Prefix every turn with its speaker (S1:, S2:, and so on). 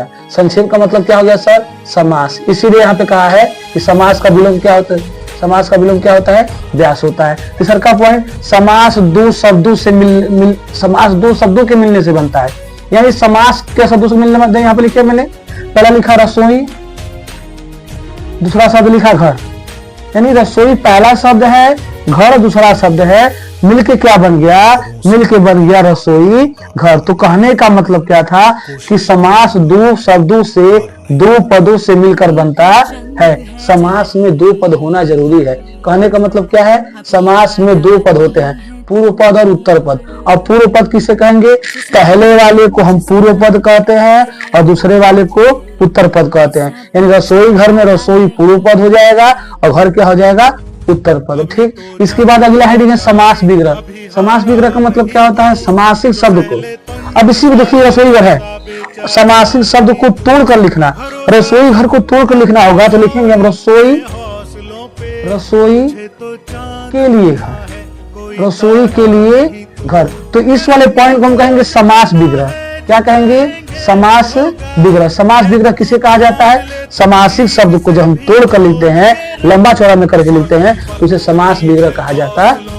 S1: गया। संक्षेप का मतलब क्या हो गया सर? समास। इसीलिए यहाँ पे कहा है कि समास का विलोम क्या होता है? समास का विलोम क्या होता है? व्यास होता है। तीसरा का पॉइंट, समास दो शब्दों से समास दो शब्दों के मिलने से बनता है। यानी समास के शब्दों से मिलने में यहाँ पे लिखे मैंने, पहला लिखा रसोई, दूसरा शब्द लिखा घर। यानी रसोई पहला शब्द है, घर दूसरा शब्द है, मिलके क्या बन गया? मिलके बन गया रसोई घर। तो कहने का मतलब क्या था कि समास दो शब्दों से, दो पदों से मिलकर बनता है। समास में दो पद होना जरूरी है। कहने का मतलब क्या है? समास में दो पद होते हैं, पूर्व पद और उत्तर पद। और पूर्व पद किसे कहेंगे? पहले वाले को हम पूर्व पद कहते हैं और दूसरे वाले को उत्तर पद कहते हैं। यानी रसोई घर में रसोई पूर्व पद हो जाएगा और घर क्या हो जाएगा? उत्तर पद। ठीक। इसके बाद अगला हेडिंग है समास विग्रह। समास विग्रह का मतलब क्या होता है? समासिक शब्द को, अब इसी में देखिए रसोई घर है, समासिक शब्द को तोड़कर लिखना। रसोई घर को तोड़कर लिखना होगा तो लिखेंगे हम रसोई, रसोई के लिए घर, रसोई के लिए घर। तो इस वाले पॉइंट को हम कहेंगे समास विग्रह। क्या कहेंगे? समास विग्रह। समास विग्रह किसे कहा जाता है? समासिक शब्द को जब हम तोड़ कर लिखते हैं, लंबा चौड़ा में करके लिखते हैं, तो उसे समास विग्रह कहा जाता है।